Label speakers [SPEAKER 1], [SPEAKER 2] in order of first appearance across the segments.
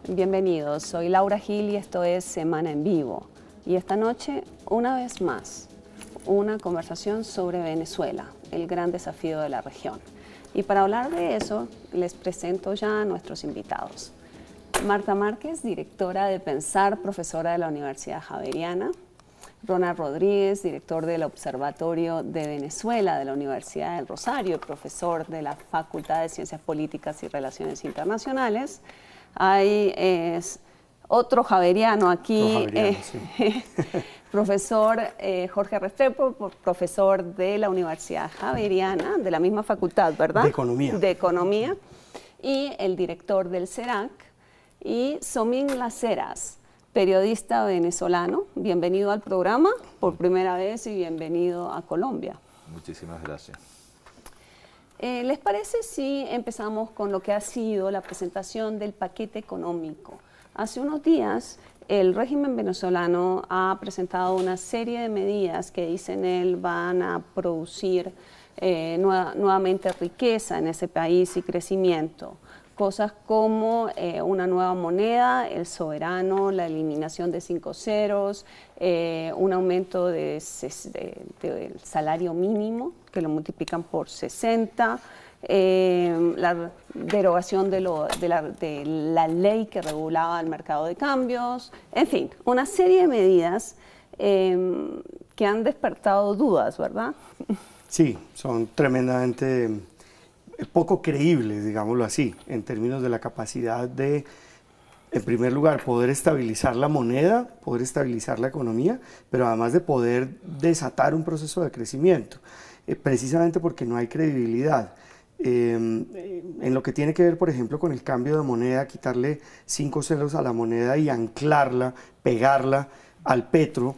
[SPEAKER 1] Bienvenidos, soy Laura Gil y esto es Semana en Vivo. Y esta noche, una vez más, una conversación sobre Venezuela, el gran desafío de la región. Y para hablar de eso, les presento ya a nuestros invitados. Marta Márquez, directora de Pensar, profesora de la Universidad Javeriana. Ronald Rodríguez, director del Observatorio de Venezuela de la Universidad del Rosario, profesor de la Facultad de Ciencias Políticas y Relaciones Internacionales. Hay otro javeriano aquí, sí. Profesor Jorge Restrepo, profesor de la Universidad Javeriana, de la misma facultad, ¿verdad?
[SPEAKER 2] De Economía.
[SPEAKER 1] De Economía, y el director del CERAC, y Somín Las Heras, periodista venezolano. Bienvenido al programa por primera vez y bienvenido a Colombia.
[SPEAKER 3] Muchísimas gracias.
[SPEAKER 1] ¿Les parece si empezamos con lo que ha sido la presentación del paquete económico? Hace unos días el régimen venezolano ha presentado una serie de medidas que, dicen él, van a producir nuevamente riqueza en ese país y crecimiento. Cosas como una nueva moneda, el soberano, la eliminación de 5 ceros, un aumento del salario mínimo, que lo multiplican por 60, la derogación de la ley que regulaba el mercado de cambios, en fin, una serie de medidas que han despertado dudas, ¿verdad?
[SPEAKER 2] Sí, son tremendamente poco creíbles, digámoslo así, en términos de la capacidad de, en primer lugar, poder estabilizar la moneda, poder estabilizar la economía, pero además de poder desatar un proceso de crecimiento, precisamente porque no hay credibilidad. En lo que tiene que ver, por ejemplo, con el cambio de moneda, quitarle 5 ceros a la moneda y anclarla, pegarla al petro,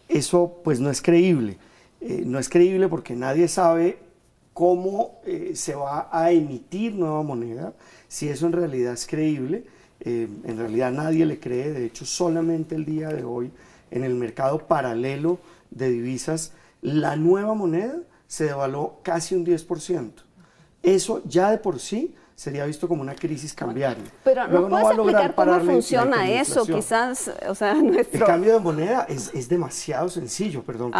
[SPEAKER 2] eso pues no es creíble. No es creíble porque nadie sabe cómo se va a emitir nueva moneda, si eso en realidad es creíble. En realidad nadie le cree. De hecho, solamente el día de hoy, en el mercado paralelo de divisas, la nueva moneda se devaluó casi un 10%. Eso ya de por sí sería visto como una crisis cambiaria.
[SPEAKER 1] Pero ¿nos puedes explicar cómo funciona eso? Quizás, o sea,
[SPEAKER 2] El cambio de moneda es demasiado sencillo, perdón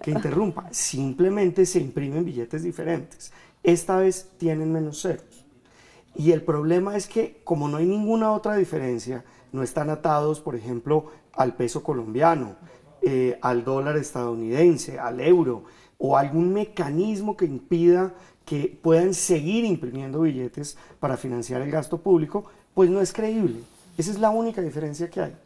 [SPEAKER 2] que interrumpa. Simplemente se imprimen billetes diferentes. Esta vez tienen menos ceros. Y el problema es que, como no hay ninguna otra diferencia, no están atados, por ejemplo, al peso colombiano, al dólar estadounidense, al euro, o algún mecanismo que impida que puedan seguir imprimiendo billetes para financiar el gasto público, pues no es creíble. Esa es la única diferencia que hay.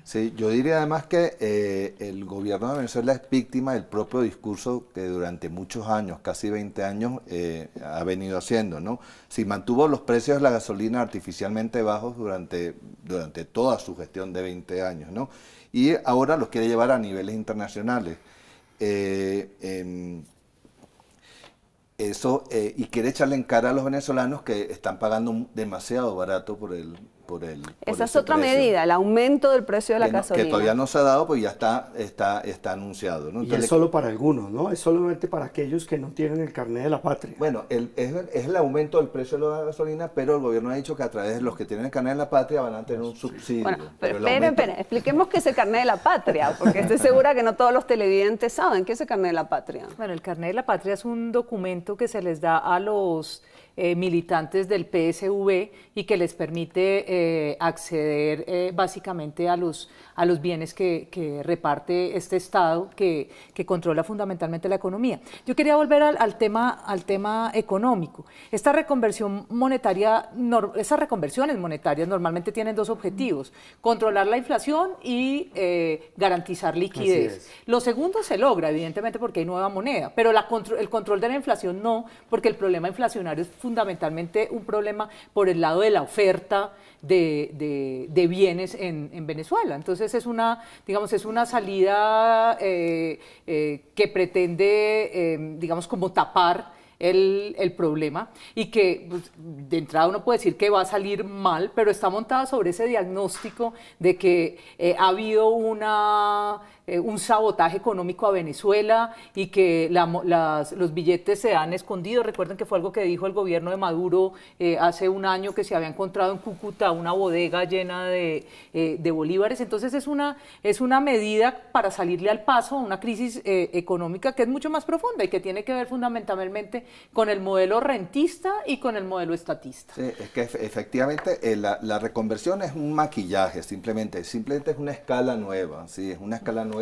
[SPEAKER 3] Sí, yo diría además que el gobierno de Venezuela es víctima del propio discurso que durante muchos años, casi 20 años, ha venido haciendo, ¿no? Si mantuvo los precios de la gasolina artificialmente bajos durante toda su gestión de 20 años, ¿no? Y ahora los quiere llevar a niveles internacionales. Y quiere echarle en cara a los venezolanos que están pagando demasiado barato por
[SPEAKER 1] Esa es otra medida, el aumento del precio de la gasolina.
[SPEAKER 3] Que todavía no se ha dado, pues ya está anunciado, ¿no?
[SPEAKER 2] Entonces, y es solo para algunos, ¿no? Es solamente para aquellos que no tienen el carnet de la patria.
[SPEAKER 3] Bueno, es el aumento del precio de la gasolina, pero el gobierno ha dicho que a través de los que tienen el carnet de la patria van a tener un subsidio.
[SPEAKER 1] Bueno, pero esperen, expliquemos qué es el carnet de la patria, porque estoy segura que no todos los televidentes saben qué es el carnet de la patria.
[SPEAKER 4] Bueno, el carnet de la patria es un documento que se les da a los militantes del PSV y que les permite acceder básicamente a los bienes que reparte este Estado que controla fundamentalmente la economía. Yo quería volver al tema económico. Esta reconversión monetaria, esas reconversiones monetarias normalmente tienen dos objetivos: controlar la inflación y garantizar liquidez. Lo segundo se logra, evidentemente, porque hay nueva moneda, pero el control de la inflación no, porque el problema inflacionario es fundamentalmente un problema por el lado de la oferta de bienes en Venezuela. Entonces es una, digamos, es una salida que pretende, digamos, como tapar el problema y que pues, de entrada uno puede decir que va a salir mal, pero está montada sobre ese diagnóstico de que ha habido un sabotaje económico a Venezuela y que los billetes se han escondido. Recuerden que fue algo que dijo el gobierno de Maduro hace un año, que se había encontrado en Cúcuta una bodega llena de bolívares. Entonces es una medida para salirle al paso a una crisis económica que es mucho más profunda y que tiene que ver fundamentalmente con el modelo rentista y con el modelo estatista.
[SPEAKER 3] Sí, es que efectivamente la reconversión es un maquillaje, simplemente es una escala nueva, ¿sí? Es una escala nueva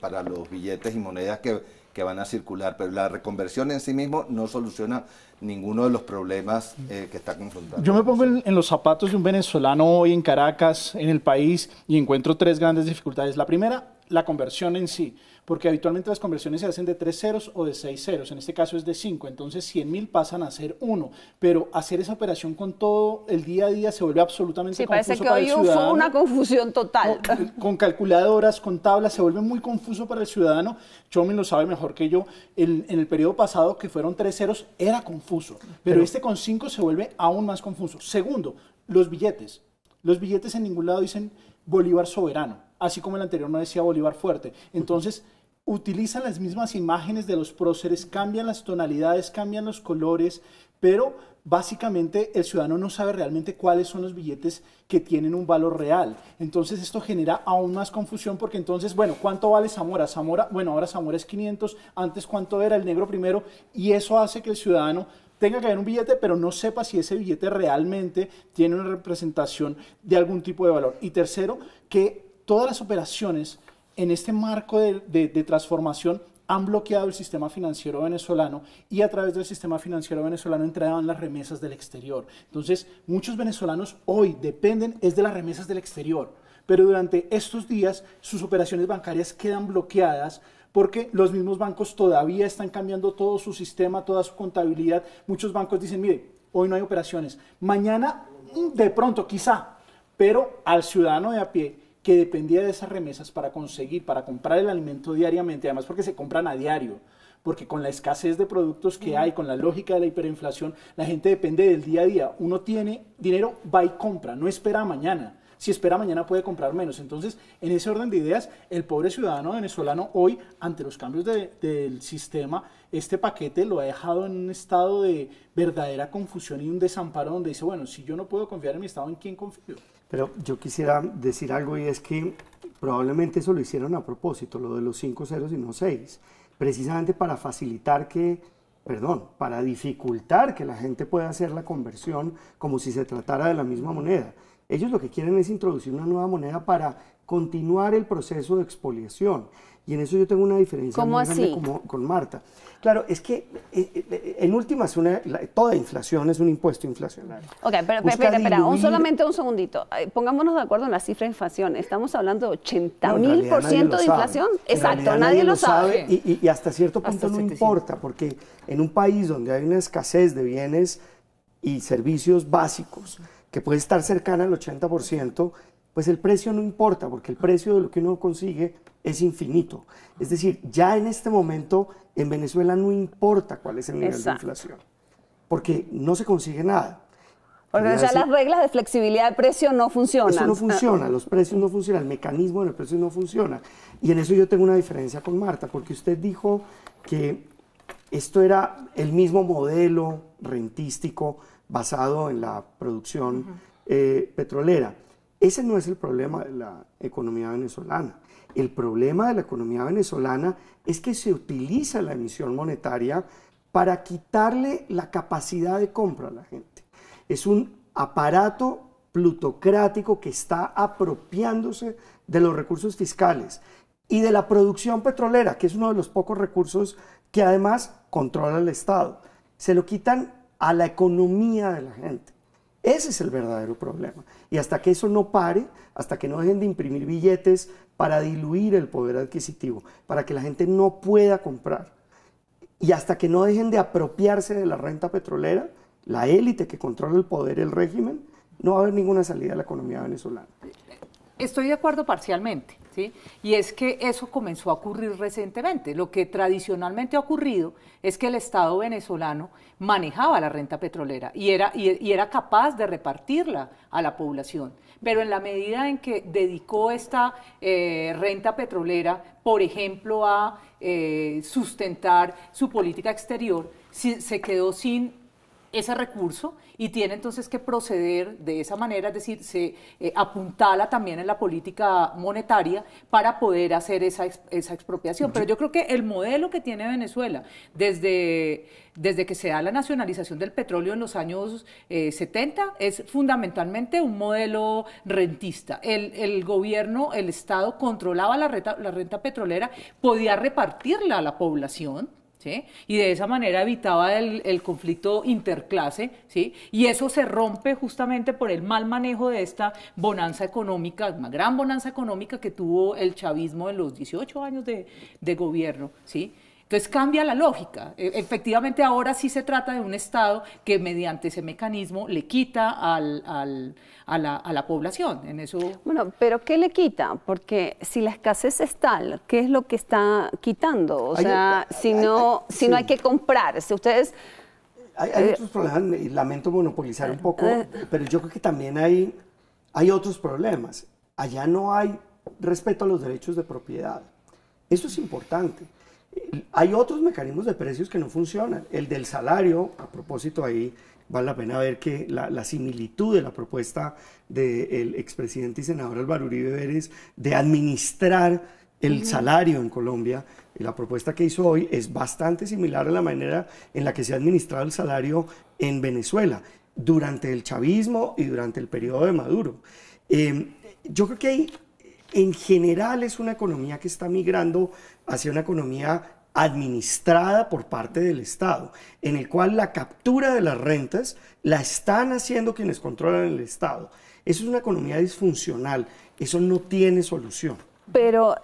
[SPEAKER 3] para los billetes y monedas que van a circular, pero la reconversión en sí mismo no soluciona ninguno de los problemas que está confrontando.
[SPEAKER 5] Yo me pongo en los zapatos de un venezolano hoy en Caracas, en el país, y encuentro tres grandes dificultades. La primera, la conversión en sí, porque habitualmente las conversiones se hacen de 3 ceros o de 6 ceros, en este caso es de 5, entonces 100.000 pasan a ser 1, pero hacer esa operación con todo el día a día se vuelve absolutamente confuso para el ciudadano. Sí, parece que hoy
[SPEAKER 1] fue una confusión total.
[SPEAKER 5] Con calculadoras, con tablas, se vuelve muy confuso para el ciudadano. Chomin lo sabe mejor que yo, en el periodo pasado que fueron 3 ceros era confuso, pero este con 5 se vuelve aún más confuso. Segundo, los billetes. Los billetes en ningún lado dicen Bolívar soberano, así como el anterior no decía Bolívar fuerte. Entonces, utilizan las mismas imágenes de los próceres, cambian las tonalidades, cambian los colores, pero básicamente el ciudadano no sabe realmente cuáles son los billetes que tienen un valor real. Entonces esto genera aún más confusión porque entonces, bueno, ¿cuánto vale Zamora? Bueno, ahora Zamora es 500, antes ¿cuánto era el negro primero? Y eso hace que el ciudadano tenga que ver un billete, pero no sepa si ese billete realmente tiene una representación de algún tipo de valor. Y tercero, que todas las operaciones en este marco de transformación han bloqueado el sistema financiero venezolano y a través del sistema financiero venezolano entraban las remesas del exterior. Entonces, muchos venezolanos hoy dependen es de las remesas del exterior, pero durante estos días sus operaciones bancarias quedan bloqueadas porque los mismos bancos todavía están cambiando todo su sistema, toda su contabilidad. Muchos bancos dicen, mire, hoy no hay operaciones, mañana de pronto quizá, pero al ciudadano de a pie que dependía de esas remesas para comprar el alimento diariamente, además porque se compran a diario, porque con la escasez de productos que hay, con la lógica de la hiperinflación, la gente depende del día a día. Uno tiene dinero, va y compra, no espera mañana. Si espera mañana puede comprar menos. Entonces, en ese orden de ideas, el pobre ciudadano venezolano hoy, ante los cambios del sistema, este paquete lo ha dejado en un estado de verdadera confusión y un desamparo donde dice, bueno, si yo no puedo confiar en mi estado, ¿en quién confío?
[SPEAKER 2] Pero yo quisiera decir algo y es que probablemente eso lo hicieron a propósito, lo de los 5 ceros y no 6, precisamente para para dificultar que la gente pueda hacer la conversión como si se tratara de la misma moneda. Ellos lo que quieren es introducir una nueva moneda para continuar el proceso de expoliación. Y en eso yo tengo una diferencia muy grande con Marta. Claro, es que en últimas toda inflación es un impuesto inflacionario.
[SPEAKER 1] Ok, pero espera, solamente un segundito. Pongámonos de acuerdo en la cifra de inflación. Estamos hablando de 80.000% de inflación. Exacto, nadie lo sabe.
[SPEAKER 2] Y hasta cierto punto no importa, porque en un país donde hay una escasez de bienes y servicios básicos, que puede estar cercana al 80%, pues el precio no importa, porque el precio de lo que uno consigue es infinito. Es decir, ya en este momento en Venezuela no importa cuál es el nivel de inflación, porque no se consigue nada.
[SPEAKER 1] Porque ya las reglas de flexibilidad de precio no funcionan.
[SPEAKER 2] Eso no funciona, los precios no funcionan, el mecanismo de los precios no funciona. Y en eso yo tengo una diferencia con Marta, porque usted dijo que esto era el mismo modelo rentístico basado en la producción petrolera. Ese no es el problema de la economía venezolana. El problema de la economía venezolana es que se utiliza la emisión monetaria para quitarle la capacidad de compra a la gente. Es un aparato plutocrático que está apropiándose de los recursos fiscales y de la producción petrolera, que es uno de los pocos recursos que además controla el Estado. Se lo quitan a la economía de la gente. Ese es el verdadero problema. Y hasta que eso no pare, hasta que no dejen de imprimir billetes para diluir el poder adquisitivo, para que la gente no pueda comprar, y hasta que no dejen de apropiarse de la renta petrolera, la élite que controla el poder, el régimen, no va a haber ninguna salida a la economía venezolana.
[SPEAKER 4] Estoy de acuerdo parcialmente, ¿sí? Y es que eso comenzó a ocurrir recientemente. Lo que tradicionalmente ha ocurrido es que el Estado venezolano manejaba la renta petrolera y era capaz de repartirla a la población. Pero en la medida en que dedicó esta renta petrolera, por ejemplo, a sustentar su política exterior, se quedó sin ese recurso y tiene entonces que proceder de esa manera, es decir, se apuntala también en la política monetaria para poder hacer esa expropiación. Pero yo creo que el modelo que tiene Venezuela desde que se da la nacionalización del petróleo en los años 70 es fundamentalmente un modelo rentista. El gobierno, el Estado controlaba la renta petrolera, podía repartirla a la población, ¿sí? Y de esa manera evitaba el conflicto interclase, ¿sí? Y eso se rompe justamente por el mal manejo de esta bonanza económica, una gran bonanza económica que tuvo el chavismo en los 18 años de gobierno, ¿sí? Entonces cambia la lógica. Efectivamente ahora sí se trata de un Estado que mediante ese mecanismo le quita a la población. En eso...
[SPEAKER 1] Bueno, pero ¿qué le quita? Porque si la escasez es tal, ¿qué es lo que está quitando? O sea, si no hay que comprar, si ustedes...
[SPEAKER 2] Hay otros problemas, y lamento monopolizar un poco, pero yo creo que también hay otros problemas. Allá no hay respeto a los derechos de propiedad. Eso es importante. Hay otros mecanismos de precios que no funcionan. El del salario, a propósito ahí, vale la pena ver que la similitud de la propuesta del expresidente y senador Álvaro Uribe Vélez de administrar el salario en Colombia, y la propuesta que hizo hoy es bastante similar a la manera en la que se ha administrado el salario en Venezuela durante el chavismo y durante el periodo de Maduro. Yo creo que en general es una economía que está migrando hacia una economía administrada por parte del Estado, en el cual la captura de las rentas la están haciendo quienes controlan el Estado. Eso es una economía disfuncional, eso no tiene solución.
[SPEAKER 1] Pero,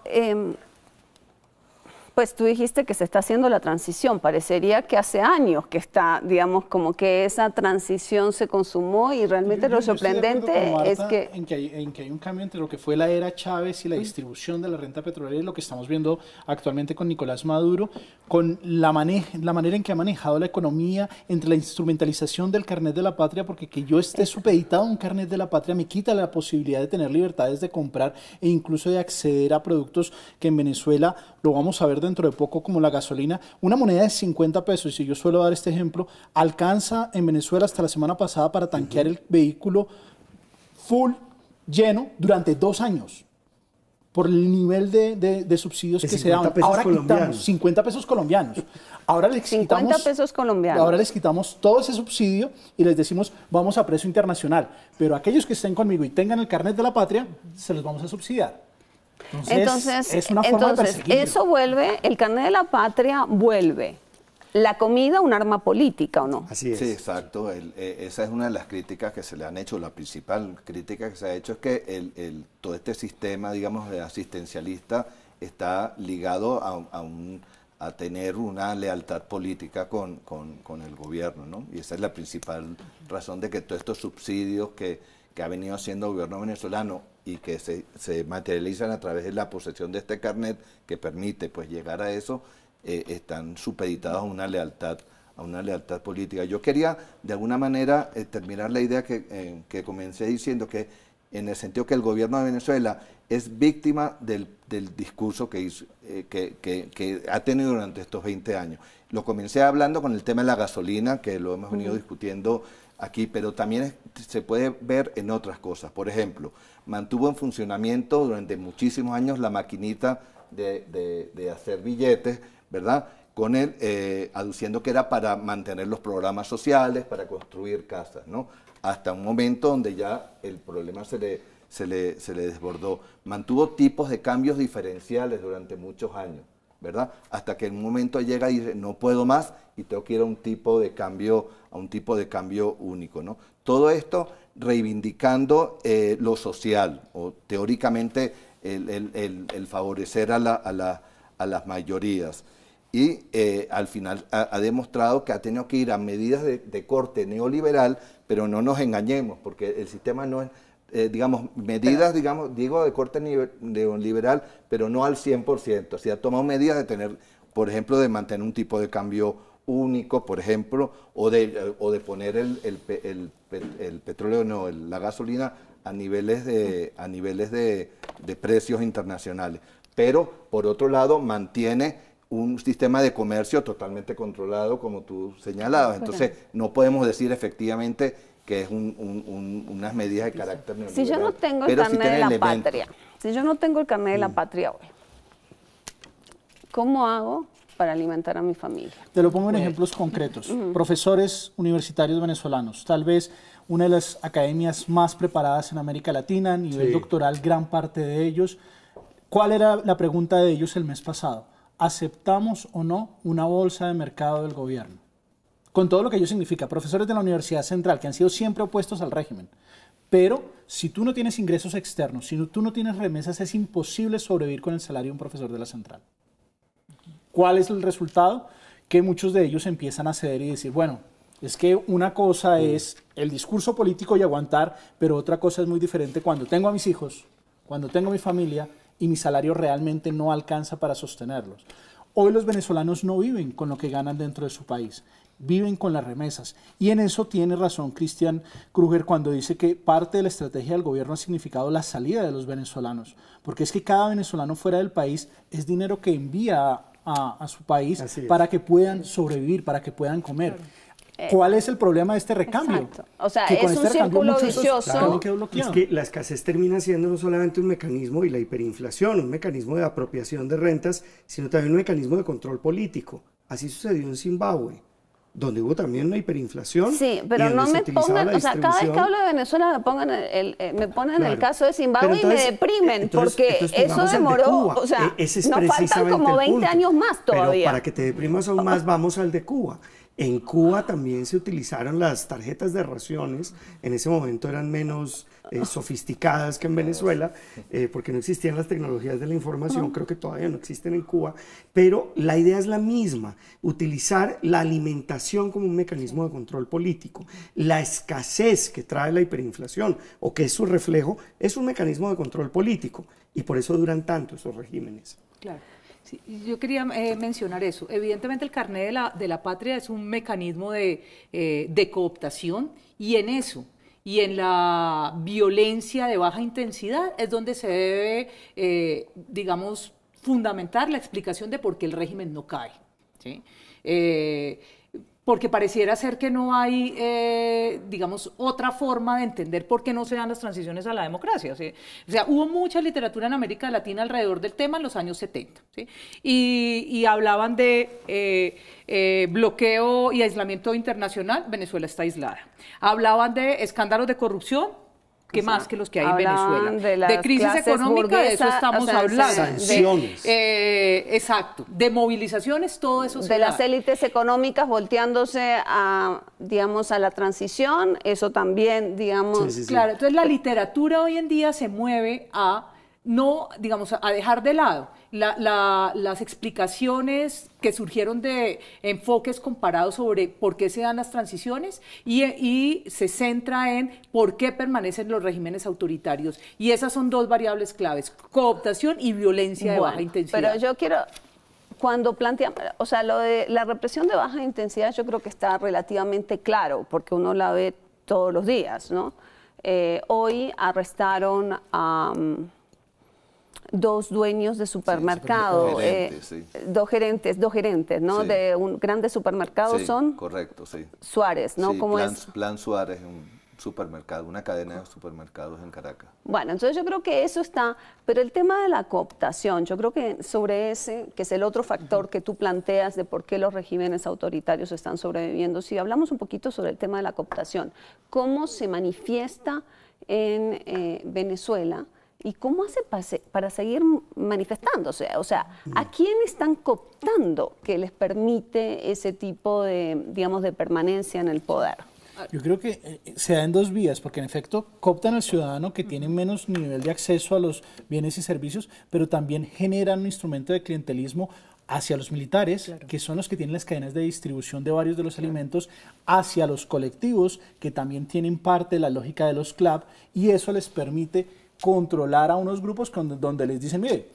[SPEAKER 1] pues tú dijiste que se está haciendo la transición, parecería que hace años que está, digamos, como que esa transición se consumó y realmente lo sorprendente es que...
[SPEAKER 5] En que hay un cambio entre lo que fue la era Chávez y la distribución de la renta petrolera y lo que estamos viendo actualmente con Nicolás Maduro, con la manera en que ha manejado la economía, entre la instrumentalización del carnet de la patria, porque que yo esté supeditado a un carnet de la patria me quita la posibilidad de tener libertades de comprar e incluso de acceder a productos que en Venezuela lo vamos a ver dentro de poco, como la gasolina. Una moneda de 50 pesos, y si yo suelo dar este ejemplo, alcanza en Venezuela hasta la semana pasada para tanquear el vehículo full, lleno, durante 2 años, por el nivel de subsidios que se dan. Ahora quitamos 50 pesos colombianos. Ahora les quitamos
[SPEAKER 1] 50 pesos colombianos.
[SPEAKER 5] Ahora les quitamos todo ese subsidio y les decimos, vamos a precio internacional. Pero aquellos que estén conmigo y tengan el carnet de la patria, se los vamos a subsidiar. Entonces, es una forma de perseguirlo.
[SPEAKER 1] Eso vuelve, el carnet de la patria vuelve la comida un arma política, ¿o no?
[SPEAKER 2] Así es.
[SPEAKER 3] Sí, exacto. Esa es una de las críticas que se le han hecho. La principal crítica que se ha hecho es que todo este sistema, digamos, de asistencialista está ligado a tener una lealtad política con el gobierno, ¿no? Y esa es la principal razón de que todos estos subsidios que ha venido haciendo el gobierno venezolano y que se materializan a través de la posesión de este carnet que permite pues llegar a eso, están supeditados a una lealtad política. Yo quería de alguna manera terminar la idea que comencé diciendo, que en el sentido que el gobierno de Venezuela es víctima del discurso que ha tenido durante estos 20 años. Lo comencé hablando con el tema de la gasolina, que lo hemos venido discutiendo aquí, pero también se puede ver en otras cosas. Por ejemplo, mantuvo en funcionamiento durante muchísimos años la maquinita de hacer billetes, ¿verdad? Con él aduciendo que era para mantener los programas sociales, para construir casas, ¿no? Hasta un momento donde ya el problema se le desbordó. Mantuvo tipos de cambios diferenciales durante muchos años, ¿verdad? Hasta que en un momento llega y dice, no puedo más y tengo que ir a un tipo de cambio único, ¿no? Todo esto reivindicando lo social, o teóricamente el favorecer a las mayorías. y al final ha demostrado que ha tenido que ir a medidas de corte neoliberal, pero no nos engañemos, porque el sistema no es, digamos, medidas, digamos, digo de corte neoliberal, pero no al 100%. O sea, ha tomado medidas de tener, por ejemplo, de mantener un tipo de cambio único, por ejemplo, o de poner el petróleo, no, la gasolina a niveles de precios internacionales. Pero, por otro lado, mantiene un sistema de comercio totalmente controlado, como tú señalabas. Entonces, no podemos decir efectivamente que es unas medidas de carácter neoliberal.
[SPEAKER 1] Si yo no tengo el carnet de la patria, si yo no tengo el carnet de la patria hoy, ¿cómo hago para alimentar a mi familia?
[SPEAKER 5] Te lo pongo en ejemplos concretos. Profesores universitarios venezolanos, tal vez una de las academias más preparadas en América Latina, a nivel doctoral, gran parte de ellos. ¿Cuál era la pregunta de ellos el mes pasado? ¿Aceptamos o no una bolsa de mercado del gobierno? Con todo lo que ello significa. Profesores de la Universidad Central, que han sido siempre opuestos al régimen. Pero si tú no tienes ingresos externos, si tú no tienes remesas, es imposible sobrevivir con el salario de un profesor de la Central. ¿Cuál es el resultado? Que muchos de ellos empiezan a ceder y decir, bueno, es que una cosa es el discurso político y aguantar, pero otra cosa es muy diferente cuando tengo a mis hijos, cuando tengo a mi familia y mi salario realmente no alcanza para sostenerlos. Hoy los venezolanos no viven con lo que ganan dentro de su país, viven con las remesas. Y en eso tiene razón Christian Kruger cuando dice que parte de la estrategia del gobierno ha significado la salida de los venezolanos, porque es que cada venezolano fuera del país es dinero que envía a su país para que puedan sobrevivir, para que puedan comer. ¿Cuál es el problema de este recambio?
[SPEAKER 1] Exacto. O sea,
[SPEAKER 5] que
[SPEAKER 1] es un círculo vicioso.
[SPEAKER 2] Claro, es que la escasez termina siendo no solamente un mecanismo y la hiperinflación, un mecanismo de apropiación de rentas, sino también un mecanismo de control político. Así sucedió en Zimbabue, donde hubo también una hiperinflación.
[SPEAKER 1] Sí, pero no me pongan, o sea, cada vez que hablo de Venezuela me ponen el caso de Zimbabue y me deprimen, porque eso demoró, o sea, nos faltan como 20 años más todavía.
[SPEAKER 2] Pero para que te deprimas aún más, vamos al de Cuba. En Cuba también se utilizaron las tarjetas de raciones, en ese momento eran menos sofisticadas que en Venezuela, porque no existían las tecnologías de la información, creo que todavía no existen en Cuba, pero la idea es la misma, utilizar la alimentación como un mecanismo de control político. La escasez que trae la hiperinflación, o que es su reflejo, es un mecanismo de control político, y por eso duran tanto esos regímenes.
[SPEAKER 4] Claro. Sí, yo quería mencionar eso. Evidentemente el carnet de la patria es un mecanismo de cooptación, y en eso y en la violencia de baja intensidad es donde se debe, digamos, fundamentar la explicación de por qué el régimen no cae, ¿sí? Porque pareciera ser que no hay, digamos, otra forma de entender por qué no se dan las transiciones a la democracia. ¿Sí? O sea, hubo mucha literatura en América Latina alrededor del tema en los años 70, ¿sí? Y hablaban de bloqueo y aislamiento internacional, Venezuela está aislada. Hablaban de escándalos de corrupción, ¿qué más que los que hay en Venezuela? De crisis económica, de eso estamos hablando.
[SPEAKER 2] Sanciones.
[SPEAKER 4] Exacto, de movilizaciones, todo eso se da.
[SPEAKER 1] De las élites económicas volteándose a, digamos, a la transición, eso también, digamos...
[SPEAKER 2] Sí.
[SPEAKER 4] Claro, entonces la literatura hoy en día se mueve a no, digamos, a dejar de lado las explicaciones que surgieron de enfoques comparados sobre por qué se dan las transiciones y se centra en por qué permanecen los regímenes autoritarios. Y esas son dos variables claves, cooptación y violencia de baja intensidad.
[SPEAKER 1] Pero yo quiero, cuando planteamos, o sea, lo de la represión de baja intensidad yo creo que está relativamente claro, porque uno la ve todos los días, ¿no? Hoy arrestaron a... dos dueños de supermercado, dos gerentes, ¿no?
[SPEAKER 3] Sí.
[SPEAKER 1] De un grande supermercado son...
[SPEAKER 3] Correcto, sí.
[SPEAKER 1] Suárez, ¿no?
[SPEAKER 3] Sí,
[SPEAKER 1] ¿Cómo
[SPEAKER 3] Plan Suárez es un supermercado, una cadena de supermercados en Caracas.
[SPEAKER 1] Bueno, entonces yo creo que eso está, pero el tema de la cooptación, yo creo que sobre ese, que es el otro factor que tú planteas de por qué los regímenes autoritarios están sobreviviendo, si hablamos un poquito sobre el tema de la cooptación, cómo se manifiesta en Venezuela, ¿y cómo hace para seguir manifestándose? O sea, ¿a quién están cooptando que les permite ese tipo de, digamos, de permanencia en el poder?
[SPEAKER 5] Yo creo que se da en dos vías, porque en efecto cooptan al ciudadano que tiene menos nivel de acceso a los bienes y servicios, pero también generan un instrumento de clientelismo hacia los militares, claro, que son los que tienen las cadenas de distribución de varios de los alimentos, hacia los colectivos, que también tienen parte de la lógica de los CLAP, y eso les permite controlar a unos grupos donde les dicen, mire,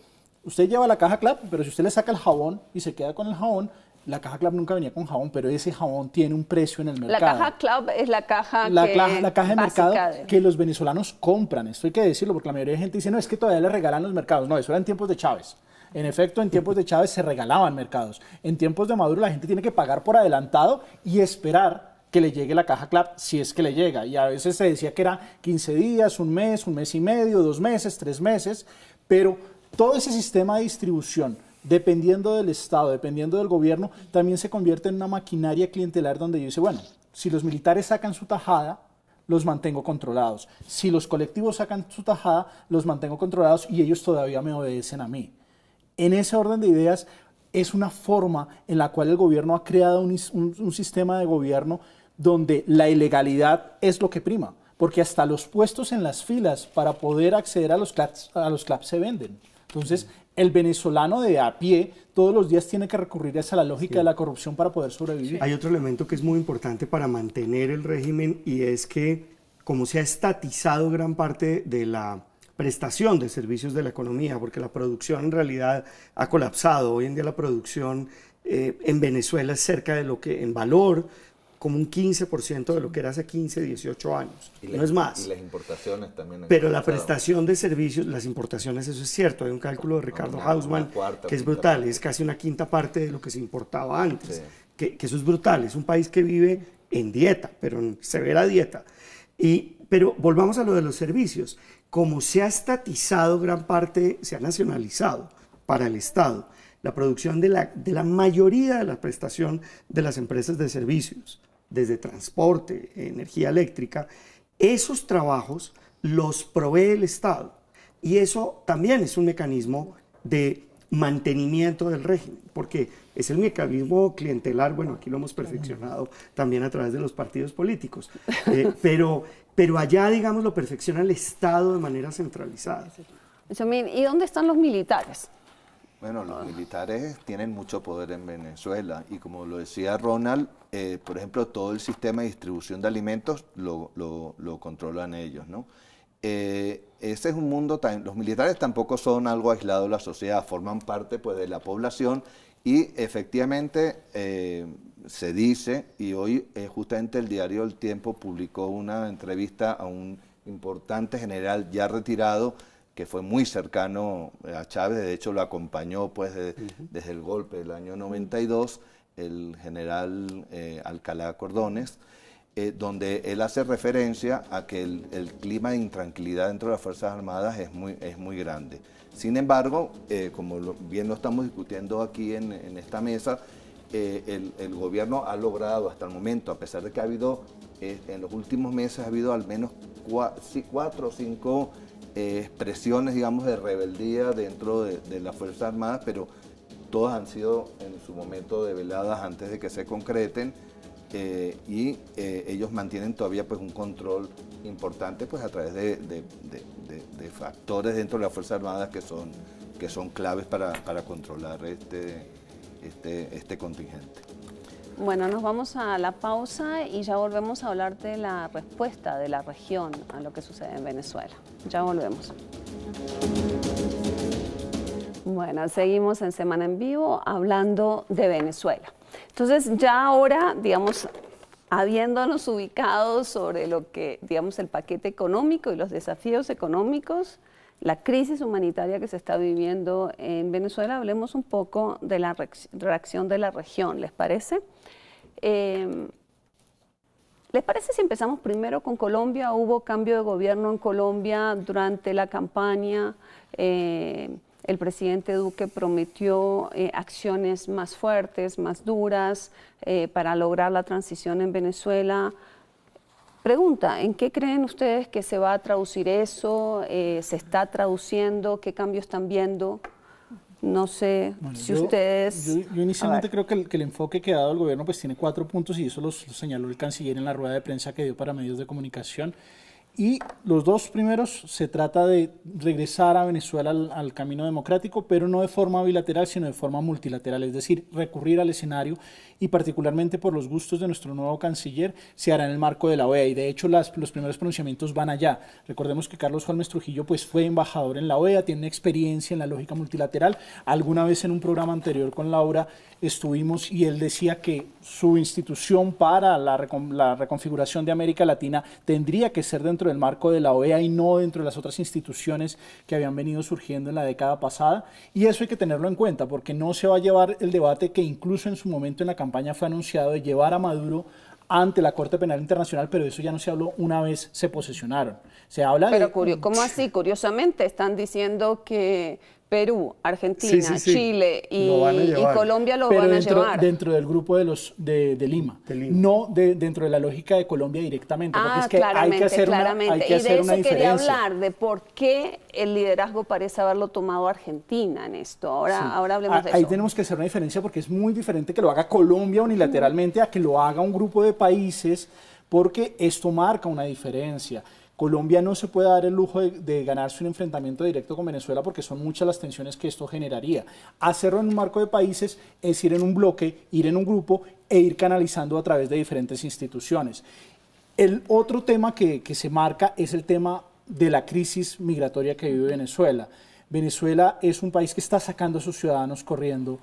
[SPEAKER 5] usted lleva la caja CLAP, pero si usted le saca el jabón y se queda con el jabón, la caja CLAP nunca venía con jabón, pero ese jabón tiene un precio en el mercado.
[SPEAKER 1] La caja CLAP es la caja
[SPEAKER 5] la caja de mercado que los venezolanos compran. Esto hay que decirlo, porque la mayoría de gente dice, no, es que todavía le regalan los mercados. No, eso era en tiempos de Chávez. En efecto, en tiempos de Chávez se regalaban mercados. En tiempos de Maduro la gente tiene que pagar por adelantado y esperar que le llegue la caja CLAP, si es que le llega. Y a veces se decía que era 15 días, un mes y medio, 2 meses, 3 meses, pero todo ese sistema de distribución, dependiendo del Estado, dependiendo del gobierno, también se convierte en una maquinaria clientelar donde yo dice, bueno, si los militares sacan su tajada, los mantengo controlados. Si los colectivos sacan su tajada, los mantengo controlados y ellos todavía me obedecen a mí. En ese orden de ideas es una forma en la cual el gobierno ha creado un sistema de gobierno donde la ilegalidad es lo que prima, porque hasta los puestos en las filas para poder acceder a los CLAP se venden. Entonces, el venezolano de a pie todos los días tiene que recurrir a la lógica de la corrupción para poder sobrevivir.
[SPEAKER 2] Hay otro elemento que es muy importante para mantener el régimen y es que, como se ha estatizado gran parte de la prestación de servicios de la economía, porque la producción en realidad ha colapsado. Hoy en día la producción en Venezuela es cerca de lo que en valor, como un 15% de lo que era hace 15, 18 años. No es más.
[SPEAKER 3] Y las importaciones también.
[SPEAKER 2] Pero la prestación de servicios, las importaciones, eso es cierto. Hay un cálculo de Ricardo Hausmann que es brutal. Es casi una quinta parte de lo que se importaba antes. Sí. Que eso es brutal. Es un país que vive en dieta, pero en severa dieta. Pero volvamos a lo de los servicios. Como se ha estatizado gran parte, se ha nacionalizado para el Estado la producción de la mayoría de la prestación de las empresas de servicios, desde transporte, energía eléctrica, esos trabajos los provee el Estado. Y eso también es un mecanismo de mantenimiento del régimen, porque es el mecanismo clientelar, bueno, aquí lo hemos perfeccionado también a través de los partidos políticos, pero allá, digamos, lo perfecciona el Estado de manera centralizada.
[SPEAKER 1] ¿Y dónde están los militares?
[SPEAKER 3] Bueno, los militares tienen mucho poder en Venezuela y como lo decía Ronald, por ejemplo, todo el sistema de distribución de alimentos lo controlan ellos, ¿no? Ese es un mundo, los militares tampoco son algo aislado de la sociedad, forman parte pues, de la población y efectivamente se dice, y hoy justamente el diario El Tiempo publicó una entrevista a un importante general ya retirado que fue muy cercano a Chávez, de hecho lo acompañó pues, desde el golpe del año 92, el general Alcalá Cordones, donde él hace referencia a que el clima de intranquilidad dentro de las Fuerzas Armadas es muy grande. Sin embargo, como bien lo estamos discutiendo aquí en esta mesa, el gobierno ha logrado hasta el momento, a pesar de que ha habido, en los últimos meses ha habido al menos 4 o 5 expresiones, digamos, de rebeldía dentro de las Fuerzas Armadas, pero todas han sido en su momento develadas antes de que se concreten. Ellos mantienen todavía pues, un control importante pues, a través de factores dentro de las Fuerzas Armadas que son claves para controlar este contingente.
[SPEAKER 1] Bueno, nos vamos a la pausa y ya volvemos a hablar de la respuesta de la región a lo que sucede en Venezuela. Ya volvemos. Bueno, seguimos en Semana en Vivo hablando de Venezuela. Entonces, ya ahora, digamos, habiéndonos ubicado sobre lo que, digamos, el paquete económico y los desafíos económicos, la crisis humanitaria que se está viviendo en Venezuela, hablemos un poco de la reacción de la región, ¿les parece? ¿Les parece si empezamos primero con Colombia? Hubo cambio de gobierno en Colombia durante la campaña. El presidente Duque prometió acciones más fuertes, más duras para lograr la transición en Venezuela. Pregunta, ¿en qué creen ustedes que se va a traducir eso? ¿Se está traduciendo? ¿Qué cambios están viendo? No sé si ustedes...
[SPEAKER 5] Yo inicialmente creo que el enfoque que ha dado el gobierno pues tiene 4 puntos y eso los señaló el canciller en la rueda de prensa que dio para medios de comunicación. Y los dos primeros se trata de regresar a Venezuela al camino democrático, pero no de forma bilateral, sino de forma multilateral, es decir, recurrir al escenario y particularmente por los gustos de nuestro nuevo canciller, se hará en el marco de la OEA y de hecho los primeros pronunciamientos van allá. Recordemos que Carlos Holmes Trujillo pues, fue embajador en la OEA, tiene experiencia en la lógica multilateral. Alguna vez en un programa anterior con Laura estuvimos y él decía que su institución para la reconfiguración de América Latina tendría que ser dentro del marco de la OEA y no dentro de las otras instituciones que habían venido surgiendo en la década pasada, y eso hay que tenerlo en cuenta porque no se va a llevar el debate que incluso en su momento en la campaña fue anunciado de llevar a Maduro ante la Corte Penal Internacional, pero de eso ya no se habló una vez se posesionaron. Se habla
[SPEAKER 1] pero ¿cómo así? Curiosamente están diciendo que Perú, Argentina,
[SPEAKER 2] sí.
[SPEAKER 1] Chile y Colombia lo
[SPEAKER 5] pero
[SPEAKER 1] van a llevar.
[SPEAKER 5] Dentro del grupo de Lima, no dentro de la lógica de Colombia directamente, porque es que hay que hacer una diferencia.
[SPEAKER 1] Y de eso quería hablar, de por qué el liderazgo parece haberlo tomado Argentina en esto. Ahora hablemos de eso.
[SPEAKER 5] Ahí tenemos que hacer una diferencia porque es muy diferente que lo haga Colombia unilateralmente a que lo haga un grupo de países, porque esto marca una diferencia. Colombia no se puede dar el lujo de ganarse un enfrentamiento directo con Venezuela porque son muchas las tensiones que esto generaría. Hacerlo en un marco de países es ir en un bloque, ir en un grupo e ir canalizando a través de diferentes instituciones. El otro tema que se marca es el tema de la crisis migratoria que vive Venezuela. Venezuela es un país que está sacando a sus ciudadanos corriendo.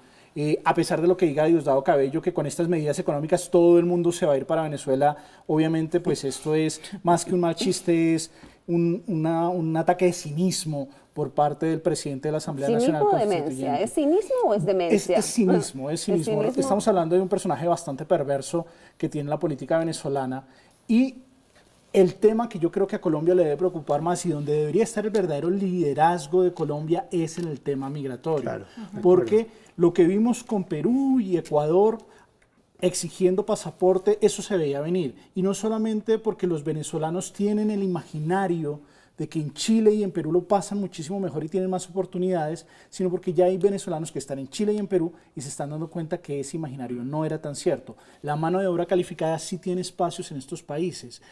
[SPEAKER 5] A pesar de lo que diga Diosdado Cabello, que con estas medidas económicas todo el mundo se va a ir para Venezuela, obviamente pues esto es más que un mal chiste, es un ataque de cinismo por parte del presidente de la Asamblea Nacional Constituyente.
[SPEAKER 1] ¿Cinismo o demencia? ¿Es cinismo o es demencia?
[SPEAKER 5] Es cinismo. Estamos hablando de un personaje bastante perverso que tiene la política venezolana y el tema que yo creo que a Colombia le debe preocupar más y donde debería estar el verdadero liderazgo de Colombia es en el tema migratorio. Claro, porque lo que vimos con Perú y Ecuador exigiendo pasaporte, eso se veía venir. Y no solamente porque los venezolanos tienen el imaginario de que en Chile y en Perú lo pasan muchísimo mejor y tienen más oportunidades, sino porque ya hay venezolanos que están en Chile y en Perú y se están dando cuenta que ese imaginario no era tan cierto. La mano de obra calificada sí tiene espacios en estos países,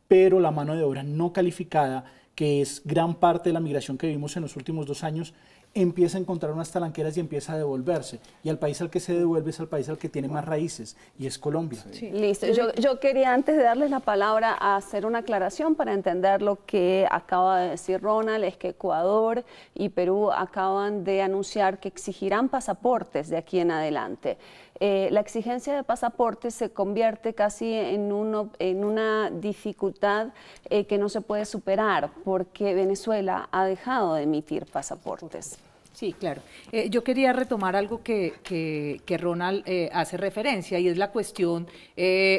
[SPEAKER 5] pero la mano de obra no calificada, que es gran parte de la migración que vimos en los últimos 2 años, empieza a encontrar unas talanqueras y empieza a devolverse. Y al país al que se devuelve es al país al que tiene más raíces, y es Colombia.
[SPEAKER 1] Sí. Listo. Yo quería, antes de darles la palabra, hacer una aclaración para entender lo que acaba de decir Ronald, es que Ecuador y Perú acaban de anunciar que exigirán pasaportes de aquí en adelante. La exigencia de pasaportes se convierte casi en una dificultad que no se puede superar porque Venezuela ha dejado de emitir pasaportes.
[SPEAKER 4] Sí, claro. Yo quería retomar algo que Ronald hace referencia y es la cuestión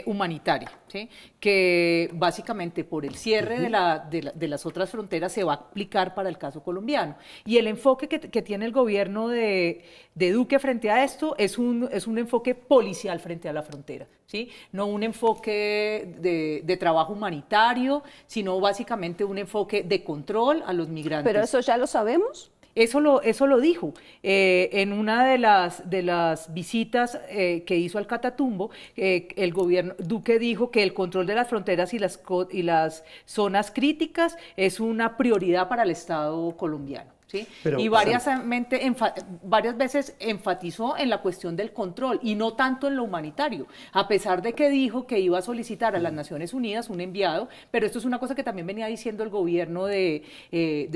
[SPEAKER 4] humanitaria, ¿sí? Que básicamente por el cierre de las otras fronteras se va a aplicar para el caso colombiano. Y el enfoque que tiene el gobierno de Duque frente a esto es un enfoque policial frente a la frontera, ¿sí? No un enfoque de trabajo humanitario, sino básicamente un enfoque de control a los migrantes.
[SPEAKER 1] ¿Pero eso ya lo sabemos?
[SPEAKER 4] Eso lo dijo en una de las visitas que hizo al Catatumbo. El gobierno Duque dijo que el control de las fronteras y las zonas críticas es una prioridad para el Estado colombiano. ¿Sí? Y varias veces enfatizó en la cuestión del control y no tanto en lo humanitario, a pesar de que dijo que iba a solicitar a las Naciones Unidas un enviado, pero esto es una cosa que también venía diciendo el gobierno de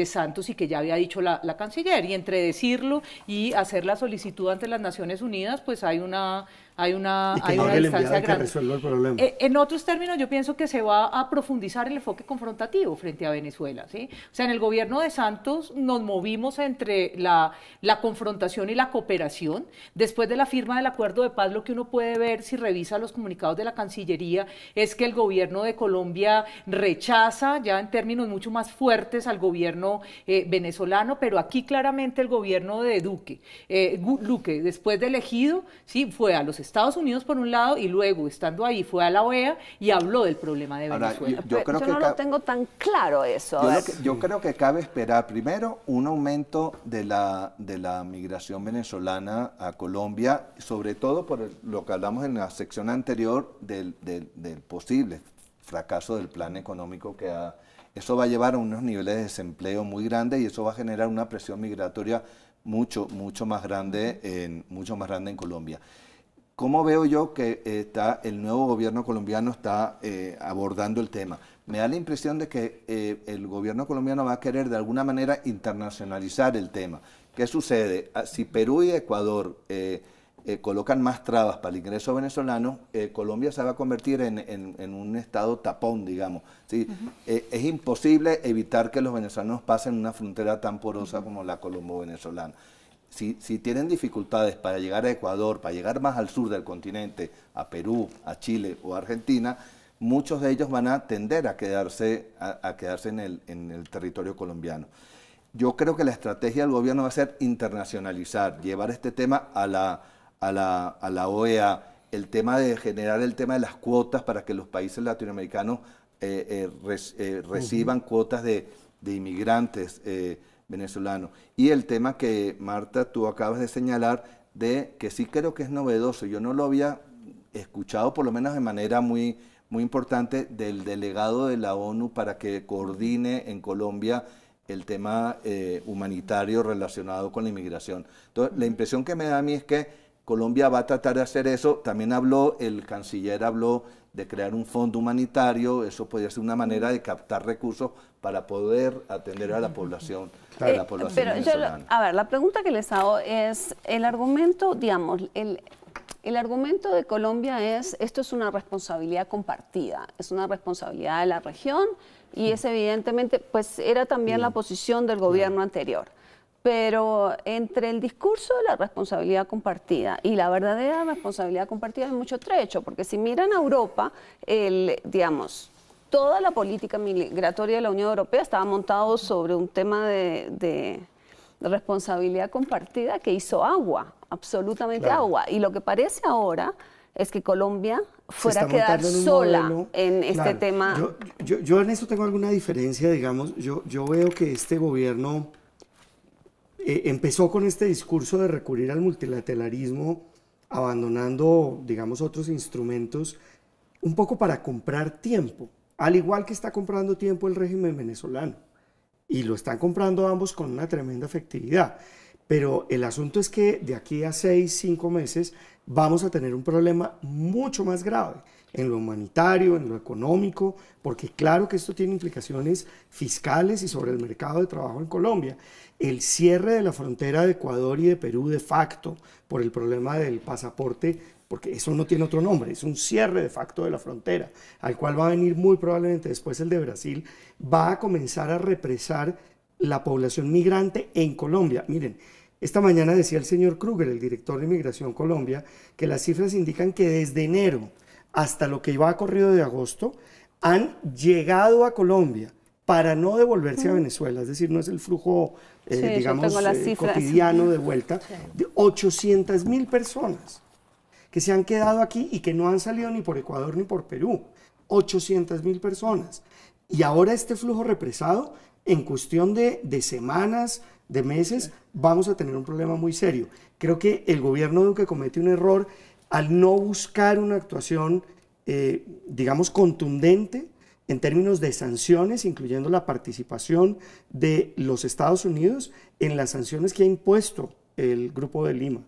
[SPEAKER 4] Santos y que ya había dicho la canciller, y entre decirlo y hacer la solicitud ante las Naciones Unidas, pues hay una distancia grande.
[SPEAKER 2] El problema.
[SPEAKER 4] En otros términos, yo pienso que se va a profundizar el enfoque confrontativo frente a Venezuela, ¿sí? O sea, en el gobierno de Santos nos movimos entre la confrontación y la cooperación. Después de la firma del acuerdo de paz, lo que uno puede ver si revisa los comunicados de la Cancillería es que el gobierno de Colombia rechaza ya en términos mucho más fuertes al gobierno venezolano, pero aquí claramente el gobierno de Duque, después de elegido, ¿sí? Fue a los Estados Unidos por un lado y luego, estando ahí, fue a la OEA y habló del problema de Venezuela.
[SPEAKER 1] Yo no lo tengo tan claro eso.
[SPEAKER 3] Yo creo que cabe esperar primero un aumento de la migración venezolana a Colombia, sobre todo por lo que hablamos en la sección anterior del posible fracaso del plan económico que ha eso va a llevar a unos niveles de desempleo muy grandes y eso va a generar una presión migratoria mucho más grande en Colombia. ¿Cómo veo yo que el nuevo gobierno colombiano está abordando el tema? Me da la impresión de que el gobierno colombiano va a querer de alguna manera internacionalizar el tema. ¿Qué sucede? Si Perú y Ecuador colocan más trabas para el ingreso venezolano, Colombia se va a convertir en un estado tapón, digamos. ¿Sí? Es imposible evitar que los venezolanos pasen una frontera tan porosa como la colombo-venezolana. Si tienen dificultades para llegar a Ecuador, para llegar más al sur del continente, a Perú, a Chile o a Argentina, muchos de ellos van a tender a quedarse en el territorio colombiano. Yo creo que la estrategia del gobierno va a ser internacionalizar, llevar este tema a la OEA, el tema de generar el tema de las cuotas para que los países latinoamericanos reciban cuotas de inmigrantes venezolanos. Y el tema que, Marta, tú acabas de señalar, de que sí creo que es novedoso, yo no lo había escuchado por lo menos de manera muy importante, del delegado de la ONU para que coordine en Colombia el tema humanitario relacionado con la inmigración. Entonces, la impresión que me da a mí es que Colombia va a tratar de hacer eso. También el canciller habló de crear un fondo humanitario. Eso podría ser una manera de captar recursos para poder atender a la población,
[SPEAKER 1] pero
[SPEAKER 3] venezolana.
[SPEAKER 1] a ver, la pregunta que les hago es, el argumento, digamos, el argumento de Colombia es, esto es una responsabilidad compartida, es una responsabilidad de la región y es evidentemente, pues era también la posición del gobierno anterior. Pero entre el discurso de la responsabilidad compartida y la verdadera responsabilidad compartida hay mucho trecho, porque si miran a Europa, digamos, toda la política migratoria de la Unión Europea estaba montado sobre un tema de responsabilidad compartida que hizo agua, absolutamente agua. Y lo que parece ahora es que Colombia fuera a quedar sola en este tema.
[SPEAKER 2] Yo en eso tengo alguna diferencia, digamos. Yo veo que este gobierno empezó con este discurso de recurrir al multilateralismo, abandonando, digamos, otros instrumentos, un poco para comprar tiempo, al igual que está comprando tiempo el régimen venezolano. Y lo están comprando ambos con una tremenda efectividad. Pero el asunto es que de aquí a 6, 5 meses vamos a tener un problema mucho más grave en lo humanitario, en lo económico, porque claro que esto tiene implicaciones fiscales y sobre el mercado de trabajo en Colombia. El cierre de la frontera de Ecuador y de Perú de facto por el problema del pasaporte, porque eso no tiene otro nombre, es un cierre de facto de la frontera, al cual va a venir muy probablemente después el de Brasil, va a comenzar a represar la población migrante en Colombia. Miren, esta mañana decía el señor Kruger, el director de Inmigración Colombia, que las cifras indican que desde enero hasta lo que iba a corrido de agosto, han llegado a Colombia para no devolverse a Venezuela, es decir, no es el flujo, digamos, cotidiano de vuelta, de 800.000 personas que se han quedado aquí y que no han salido ni por Ecuador ni por Perú, 800.000 personas. Y ahora este flujo represado, en cuestión de semanas, de meses, vamos a tener un problema muy serio. Creo que el gobierno Duque comete un error al no buscar una actuación, digamos, contundente en términos de sanciones, incluyendo la participación de los Estados Unidos en las sanciones que ha impuesto el Grupo de Lima.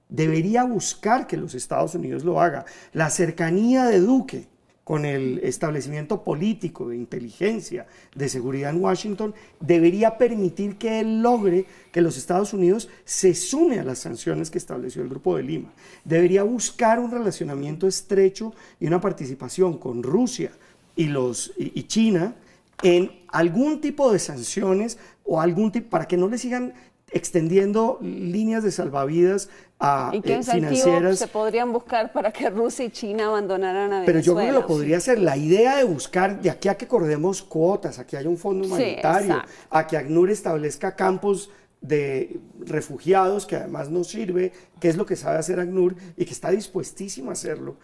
[SPEAKER 2] Debería buscar que los Estados Unidos lo haga. La cercanía de Duque con el establecimiento político, de inteligencia, de seguridad en Washington, debería permitir que él logre que los Estados Unidos se sume a las sanciones que estableció el Grupo de Lima. Debería buscar un relacionamiento estrecho y una participación con Rusia y China en algún tipo de sanciones o para que no le sigan extendiendo líneas de salvavidas a
[SPEAKER 1] ¿Y qué
[SPEAKER 2] financieras.
[SPEAKER 1] se podrían buscar para que Rusia y China abandonaran a Venezuela?
[SPEAKER 2] Pero yo creo que lo podría hacer. La idea de buscar, de aquí a que acordemos cuotas, a que haya un fondo humanitario, a que ACNUR establezca campos de refugiados, que además nos sirve, que es lo que sabe hacer ACNUR y que está dispuestísimo a hacerlo.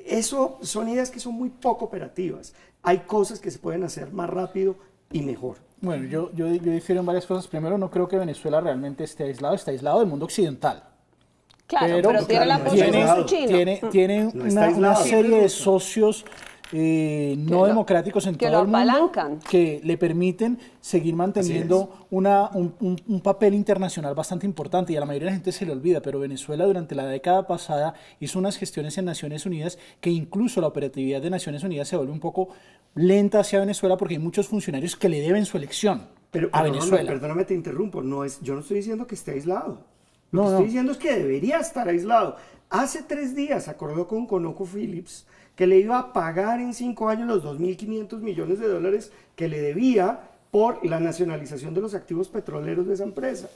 [SPEAKER 2] Eso son ideas que son muy poco operativas. Hay cosas que se pueden hacer más rápido y mejor.
[SPEAKER 5] Bueno, yo difiero en varias cosas. Primero, no creo que Venezuela realmente esté aislado, está aislado del mundo occidental.
[SPEAKER 1] Claro, pero tiene el apoyo ruso chino.
[SPEAKER 5] Tiene una serie de socios no democráticos en
[SPEAKER 1] que
[SPEAKER 5] todo
[SPEAKER 1] lo
[SPEAKER 5] el mundo
[SPEAKER 1] apalancan.
[SPEAKER 5] que le permiten seguir manteniendo un papel internacional bastante importante, y a la mayoría de la gente se le olvida, pero Venezuela durante la década pasada hizo unas gestiones en Naciones Unidas que incluso la operatividad de Naciones Unidas se vuelve un poco lenta hacia Venezuela porque hay muchos funcionarios que le deben su elección a Venezuela.
[SPEAKER 2] Perdóname, te interrumpo. Yo no estoy diciendo que esté aislado. Lo
[SPEAKER 5] No,
[SPEAKER 2] que
[SPEAKER 5] no.
[SPEAKER 2] estoy diciendo es que debería estar aislado. Hace 3 días acordó con ConocoPhillips que le iba a pagar en 5 años los 2.500 millones de dólares que le debía por la nacionalización de los activos petroleros de esa empresa.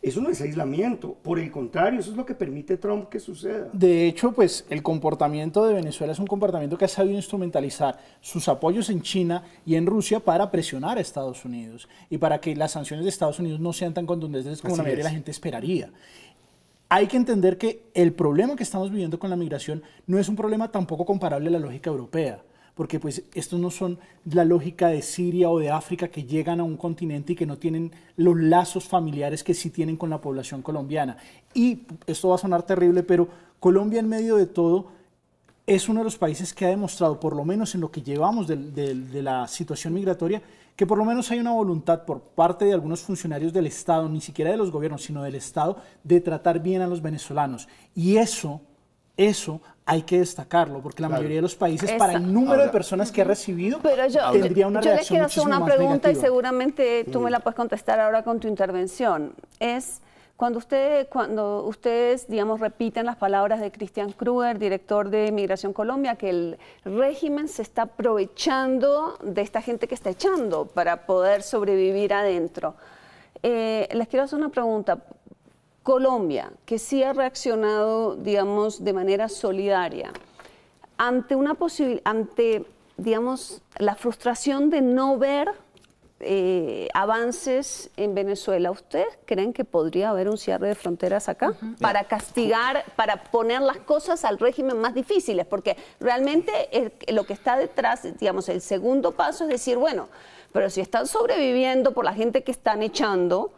[SPEAKER 2] Eso no es aislamiento, por el contrario, eso es lo que permite Trump que suceda.
[SPEAKER 5] De hecho, pues el comportamiento de Venezuela es un comportamiento que ha sabido instrumentalizar sus apoyos en China y en Rusia para presionar a Estados Unidos y para que las sanciones de Estados Unidos no sean tan contundentes como la mayoría de la gente esperaría. Hay que entender que el problema que estamos viviendo con la migración no es un problema tampoco comparable a la lógica europea, porque pues estos no son la lógica de Siria o de África que llegan a un continente y que no tienen los lazos familiares que sí tienen con la población colombiana. Y esto va a sonar terrible, pero Colombia en medio de todo es uno de los países que ha demostrado, por lo menos en lo que llevamos de la situación migratoria, que por lo menos hay una voluntad por parte de algunos funcionarios del Estado, ni siquiera de los gobiernos, sino del Estado, de tratar bien a los venezolanos. Y eso hay que destacarlo, porque la mayoría de los países, para el número de personas que ha recibido,
[SPEAKER 1] Pero
[SPEAKER 5] tendría una
[SPEAKER 1] yo les
[SPEAKER 5] reacción
[SPEAKER 1] quiero hacer
[SPEAKER 5] muchísimo
[SPEAKER 1] una
[SPEAKER 5] más
[SPEAKER 1] pregunta y
[SPEAKER 5] negativa.
[SPEAKER 1] seguramente tú me la puedes contestar ahora con tu intervención. Es cuando ustedes, digamos, repiten las palabras de Christian Kruger, director de Migración Colombia, que el régimen se está aprovechando de esta gente que está echando para poder sobrevivir adentro. Les quiero hacer una pregunta. Colombia, que sí ha reaccionado, digamos, de manera solidaria, ante digamos, la frustración de no ver avances en Venezuela, ¿ustedes creen que podría haber un cierre de fronteras acá para castigar, para poner las cosas al régimen más difíciles? Porque realmente lo que está detrás, digamos, el segundo paso es decir, bueno, pero si están sobreviviendo por la gente que están echando,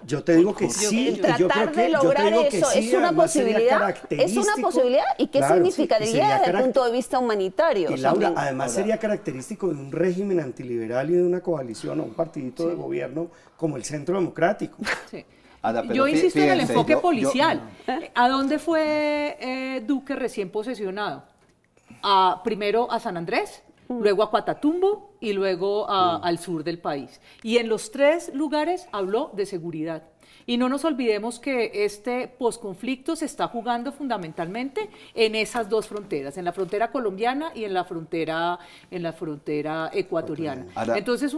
[SPEAKER 2] yo te digo que sí, y yo creo que
[SPEAKER 1] lograr
[SPEAKER 2] yo te digo que
[SPEAKER 1] eso
[SPEAKER 2] sí,
[SPEAKER 1] es una
[SPEAKER 2] además sería
[SPEAKER 1] posibilidad. Es una
[SPEAKER 2] característico.
[SPEAKER 1] posibilidad. ¿Y qué
[SPEAKER 2] Claro,
[SPEAKER 1] significaría
[SPEAKER 2] sí, y sería
[SPEAKER 1] desde el punto de vista humanitario?
[SPEAKER 2] Y Laura,
[SPEAKER 1] también?
[SPEAKER 2] además sería característico de un régimen antiliberal y de una coalición o un partidito de gobierno como el Centro Democrático.
[SPEAKER 4] Sí.
[SPEAKER 3] Ahora, pero
[SPEAKER 4] Yo insisto en el
[SPEAKER 3] fíjense,
[SPEAKER 4] enfoque
[SPEAKER 3] yo-
[SPEAKER 4] policial. ¿A dónde fue Duque recién posesionado? Primero a San Andrés, luego a Catatumbo y luego al sur del país. Y en los 3 lugares habló de seguridad. Y no nos olvidemos que este posconflicto se está jugando fundamentalmente en esas 2 fronteras, en la frontera colombiana y en la frontera ecuatoriana.
[SPEAKER 3] Ahora-
[SPEAKER 4] Entonces,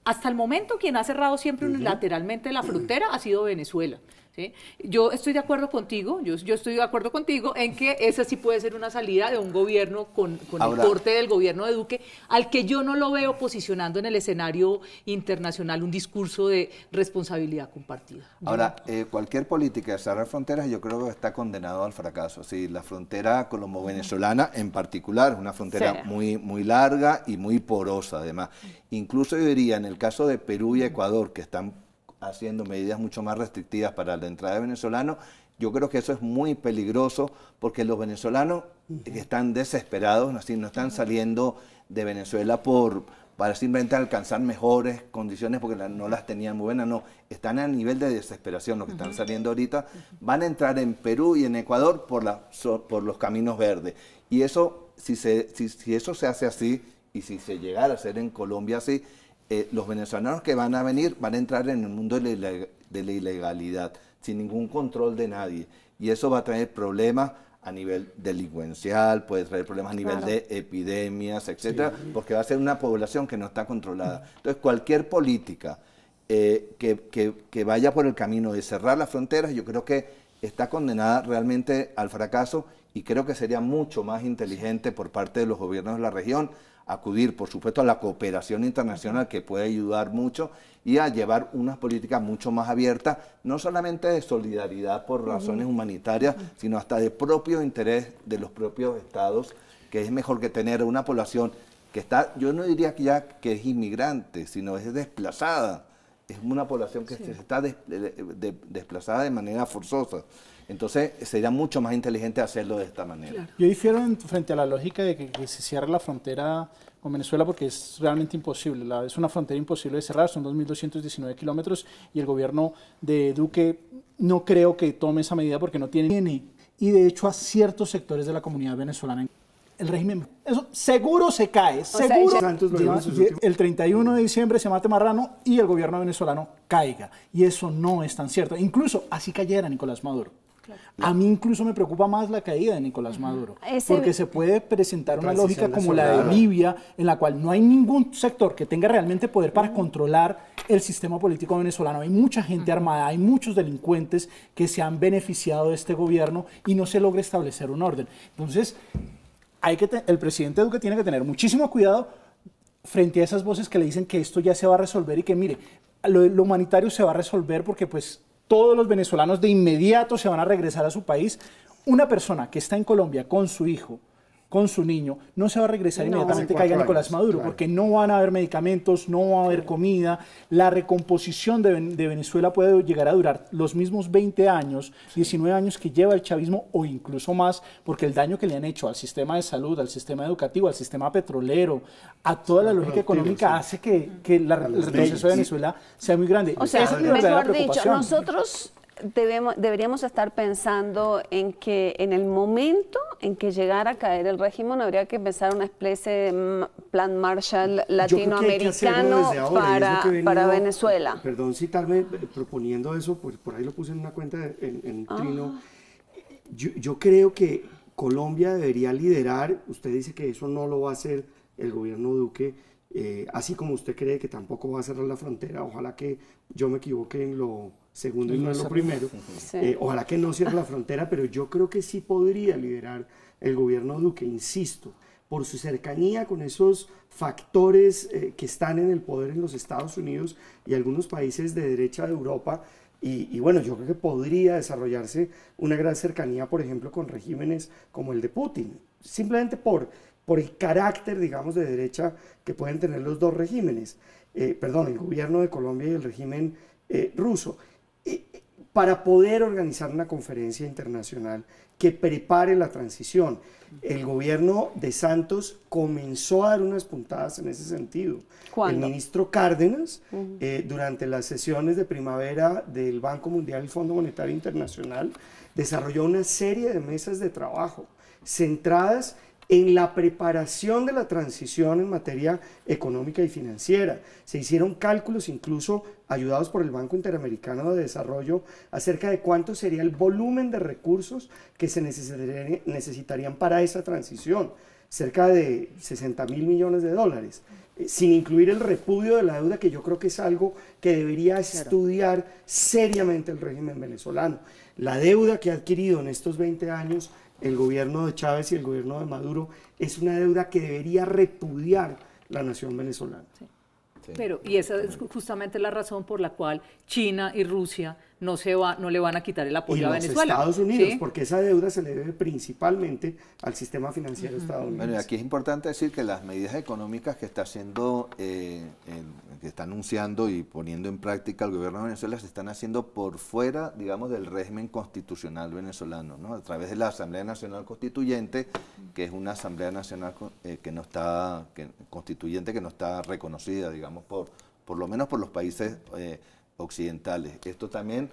[SPEAKER 4] hasta el momento quien ha cerrado siempre unilateralmente la frontera ha sido Venezuela. ¿Sí? Yo estoy de acuerdo contigo, yo estoy de acuerdo contigo en que esa sí puede ser una salida de un gobierno con
[SPEAKER 3] Ahora,
[SPEAKER 4] el corte del gobierno de Duque, al que yo no lo veo posicionando en el escenario internacional un discurso de responsabilidad compartida.
[SPEAKER 3] Ahora, cualquier política de cerrar fronteras yo creo que está condenado al fracaso. Sí, la frontera colombo-venezolana en particular es una frontera muy, muy larga y muy porosa además. Incluso yo diría, en el caso de Perú y Ecuador, que están haciendo medidas mucho más restrictivas para la entrada de venezolanos, yo creo que eso es muy peligroso porque los venezolanos están desesperados, así, no están saliendo de Venezuela para simplemente alcanzar mejores condiciones porque no las tenían muy buenas, no, están a nivel de desesperación, los que están saliendo ahorita, van a entrar en Perú y en Ecuador por los caminos verdes. Y eso, si eso se hace así, y si se llegara a hacer en Colombia así, los venezolanos que van a venir van a entrar en el mundo de la ilegalidad, sin ningún control de nadie. Y eso va a traer problemas a nivel delincuencial, puede traer problemas a nivel de epidemias, etcétera, porque va a ser una población que no está controlada. Entonces, cualquier política que vaya por el camino de cerrar las fronteras, yo creo que está condenada realmente al fracaso y creo que sería mucho más inteligente por parte de los gobiernos de la región acudir, por supuesto, a la cooperación internacional que puede ayudar mucho y a llevar unas políticas mucho más abiertas, no solamente de solidaridad por razones humanitarias, sino hasta de propio interés de los propios estados, que es mejor que tener una población que está, yo no diría que ya que es inmigrante, sino es desplazada es una población que se está desplazada de manera forzosa. Entonces sería mucho más inteligente hacerlo de esta manera.
[SPEAKER 5] Claro. Yo difiero frente a la lógica de que se cierre la frontera con Venezuela porque es realmente imposible. Es una frontera imposible de cerrar, son 2.219 kilómetros y el gobierno de Duque no creo que tome esa medida porque no tiene, y de hecho a ciertos sectores de la comunidad venezolana. El régimen, eso seguro se cae, seguro. El 31 de diciembre se mate Marrano y el gobierno venezolano caiga. Y eso no es tan cierto. Incluso así cayera Nicolás Maduro. Claro. A mí incluso me preocupa más la caída de Nicolás Maduro, porque se puede presentar una lógica como la de Libia, en la cual no hay ningún sector que tenga realmente poder para controlar el sistema político venezolano. Hay mucha gente armada, hay muchos delincuentes que se han beneficiado de este gobierno y no se logra establecer un orden. Entonces, el presidente Duque tiene que tener muchísimo cuidado frente a esas voces que le dicen que esto ya se va a resolver y que mire, lo humanitario se va a resolver porque pues todos los venezolanos de inmediato se van a regresar a su país. Una persona que está en Colombia con su hijo, con su niño, no se va a regresar inmediatamente caiga Nicolás Maduro, claro, porque no van a haber medicamentos, no va a haber comida. La recomposición de Venezuela puede llegar a durar los mismos 20 años, 19 años que lleva el chavismo o incluso más, porque el daño que le han hecho al sistema de salud, al sistema educativo, al sistema petrolero, a toda la lógica económica hace que el retroceso de Venezuela sea muy grande.
[SPEAKER 1] O sea,
[SPEAKER 5] esa es mi verdadera
[SPEAKER 1] mejor dicho,
[SPEAKER 5] preocupación.
[SPEAKER 1] nosotros deberíamos estar pensando en que en el momento en que llegara a caer el régimen habría que empezar una especie de plan Marshall latinoamericano para Venezuela.
[SPEAKER 2] Perdón citarme proponiendo eso, pues por ahí lo puse en una cuenta en Trino. Yo creo que Colombia debería liderar, usted dice que eso no lo va a hacer el gobierno Duque, así como usted cree que tampoco va a cerrar la frontera, ojalá que yo me equivoque en lo segundo y no en lo primero, ojalá que no cierre la frontera, pero yo creo que sí podría liderar el gobierno Duque, insisto, por su cercanía con esos factores que están en el poder en los Estados Unidos y algunos países de derecha de Europa, y bueno, yo creo que podría desarrollarse una gran cercanía, por ejemplo, con regímenes como el de Putin, simplemente por el carácter, digamos, de derecha que pueden tener los dos regímenes, el gobierno de Colombia y el régimen ruso, para poder organizar una conferencia internacional que prepare la transición. El gobierno de Santos comenzó a dar unas puntadas en ese sentido.
[SPEAKER 1] ¿Cuándo?
[SPEAKER 2] El ministro Cárdenas, durante las sesiones de primavera del Banco Mundial y Fondo Monetario Internacional, desarrolló una serie de mesas de trabajo centradas en la preparación de la transición en materia económica y financiera. Se hicieron cálculos, incluso ayudados por el Banco Interamericano de Desarrollo, acerca de cuánto sería el volumen de recursos que se necesitarían para esa transición, cerca de 60.000 millones de dólares, sin incluir el repudio de la deuda, que yo creo que es algo que debería estudiar seriamente el régimen venezolano. La deuda que ha adquirido en estos 20 años el gobierno de Chávez y el gobierno de Maduro es una deuda que debería repudiar la nación venezolana.
[SPEAKER 4] Sí. Pero, y esa es justamente la razón por la cual China y Rusia no le van a quitar el apoyo a Venezuela.
[SPEAKER 2] Y los Estados Unidos, porque esa deuda se le debe principalmente al sistema financiero estadounidense.
[SPEAKER 3] Bueno, y aquí es importante decir que las medidas económicas que está haciendo, que está anunciando y poniendo en práctica el gobierno de Venezuela se están haciendo por fuera, digamos, del régimen constitucional venezolano, ¿no? A través de la Asamblea Nacional Constituyente, que es una Asamblea Nacional Constituyente que no está reconocida, digamos, por lo menos por los países occidentales. Esto también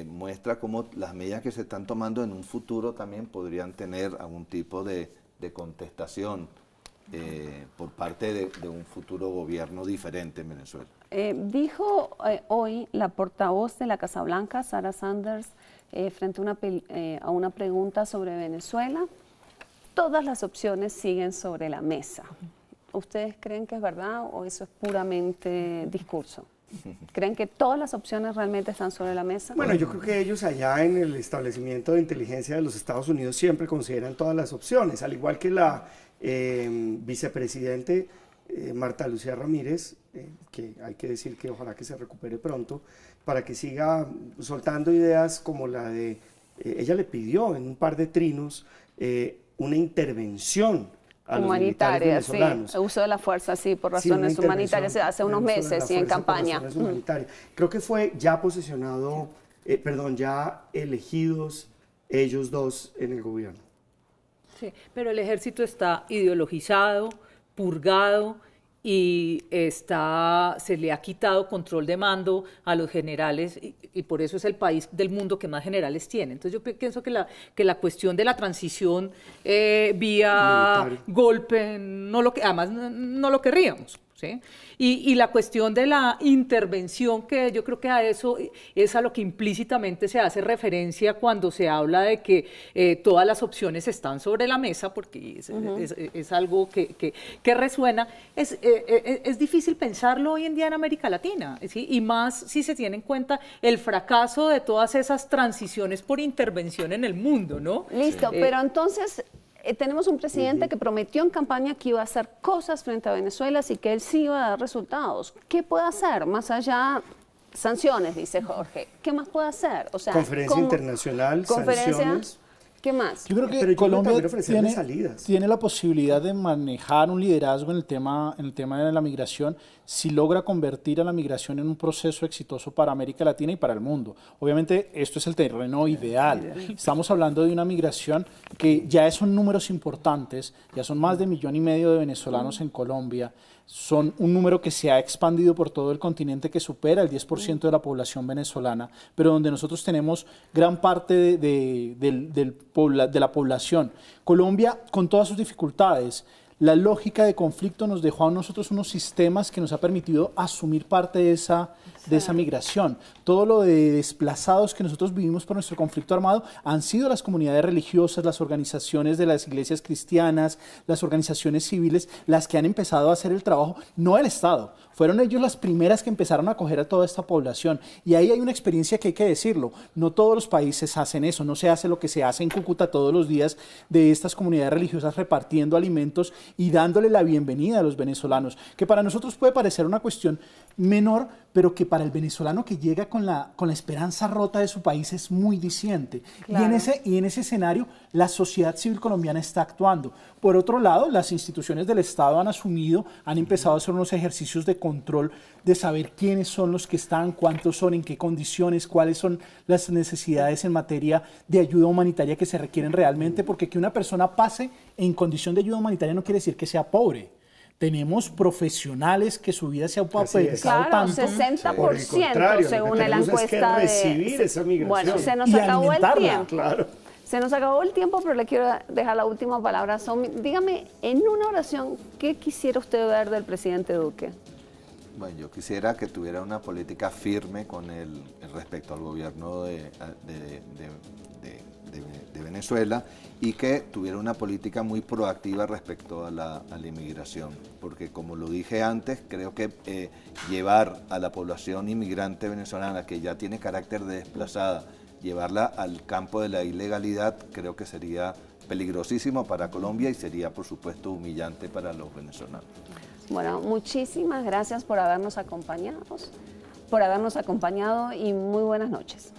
[SPEAKER 3] muestra cómo las medidas que se están tomando en un futuro también podrían tener algún tipo de contestación por parte de un futuro gobierno diferente en Venezuela.
[SPEAKER 1] Dijo hoy la portavoz de la Casa Blanca, Sarah Sanders, frente a una pregunta sobre Venezuela: todas las opciones siguen sobre la mesa. ¿Ustedes creen que es verdad o eso es puramente discurso? ¿Creen que todas las opciones realmente están sobre la mesa?
[SPEAKER 2] Bueno, yo creo que ellos allá en el establecimiento de inteligencia de los Estados Unidos siempre consideran todas las opciones, al igual que la vicepresidente Marta Lucía Ramírez, que hay que decir que ojalá que se recupere pronto, para que siga soltando ideas como la de, ella le pidió en un par de trinos una intervención a los militares venezolanos.
[SPEAKER 1] Sí, uso de la fuerza, sí, por
[SPEAKER 2] Sí, una
[SPEAKER 1] razones humanitarias, hace unos
[SPEAKER 2] intervención
[SPEAKER 1] meses,
[SPEAKER 2] de
[SPEAKER 1] y
[SPEAKER 2] la
[SPEAKER 1] en
[SPEAKER 2] fuerza por
[SPEAKER 1] campaña.
[SPEAKER 2] razones humanitarias. Creo que fue ya posicionado, ya elegidos ellos dos en el gobierno.
[SPEAKER 4] Sí, pero el ejército está ideologizado, purgado, y se le ha quitado control de mando a los generales y por eso es el país del mundo que más generales tiene. Entonces yo pienso que la cuestión de la transición vía
[SPEAKER 2] militar,
[SPEAKER 4] golpe, además no lo querríamos. ¿Sí? Y la cuestión de la intervención, que yo creo que a eso es a lo que implícitamente se hace referencia cuando se habla de que todas las opciones están sobre la mesa, porque es algo que resuena. Es difícil pensarlo hoy en día en América Latina, ¿sí? Y más si se tiene en cuenta el fracaso de todas esas transiciones por intervención en el mundo, ¿no?
[SPEAKER 1] Listo, pero entonces tenemos un presidente que prometió en campaña que iba a hacer cosas frente a Venezuela y que él sí iba a dar resultados. ¿Qué puede hacer más allá? Sanciones, dice Jorge. ¿Qué más puede hacer? O sea,
[SPEAKER 2] conferencia internacional, sanciones.
[SPEAKER 1] ¿Qué más?
[SPEAKER 5] Yo creo que
[SPEAKER 2] Pero
[SPEAKER 5] Colombia
[SPEAKER 2] salidas.
[SPEAKER 5] tiene la posibilidad de manejar un liderazgo en el tema de la migración si logra convertir a la migración en un proceso exitoso para América Latina y para el mundo. Obviamente esto es el terreno ideal. Estamos hablando de una migración que ya son números importantes, ya son más de 1,5 millones de venezolanos en Colombia. Son un número que se ha expandido por todo el continente, que supera el 10% de la población venezolana, pero donde nosotros tenemos gran parte de la población. Colombia, con todas sus dificultades, la lógica de conflicto nos dejó a nosotros unos sistemas que nos ha permitido asumir parte de esa migración. Todo lo de desplazados que nosotros vivimos por nuestro conflicto armado han sido las comunidades religiosas, las organizaciones de las iglesias cristianas, las organizaciones civiles, las que han empezado a hacer el trabajo, no el Estado. Fueron ellos las primeras que empezaron a acoger a toda esta población. Y ahí hay una experiencia que hay que decirlo. No todos los países hacen eso. No se hace lo que se hace en Cúcuta todos los días de estas comunidades religiosas repartiendo alimentos y dándole la bienvenida a los venezolanos. Que para nosotros puede parecer una cuestión menor, pero que para el venezolano que llega con la esperanza rota de su país es muy diciente. Claro. Y en ese escenario la sociedad civil colombiana está actuando. Por otro lado, las instituciones del Estado han empezado a hacer unos ejercicios de control, de saber quiénes son los que están, cuántos son, en qué condiciones, cuáles son las necesidades en materia de ayuda humanitaria que se requieren realmente, porque que una persona pase en condición de ayuda humanitaria no quiere decir que sea pobre. Tenemos profesionales que su vida se ha pauperizado tanto.
[SPEAKER 1] Claro, 60% según la encuesta
[SPEAKER 2] de recibir esa migración.
[SPEAKER 1] Bueno, se nos acabó el tiempo.
[SPEAKER 2] Claro.
[SPEAKER 1] Se nos acabó el tiempo, pero le quiero dejar la última palabra. Dígame, en una oración, ¿qué quisiera usted ver del presidente Duque?
[SPEAKER 3] Bueno, yo quisiera que tuviera una política firme respecto al gobierno de Venezuela y que tuviera una política muy proactiva respecto a la inmigración, porque como lo dije antes, creo que llevar a la población inmigrante venezolana que ya tiene carácter de desplazada, llevarla al campo de la ilegalidad, creo que sería peligrosísimo para Colombia y sería, por supuesto, humillante para los venezolanos.
[SPEAKER 1] Bueno, muchísimas gracias por habernos acompañado y muy buenas noches.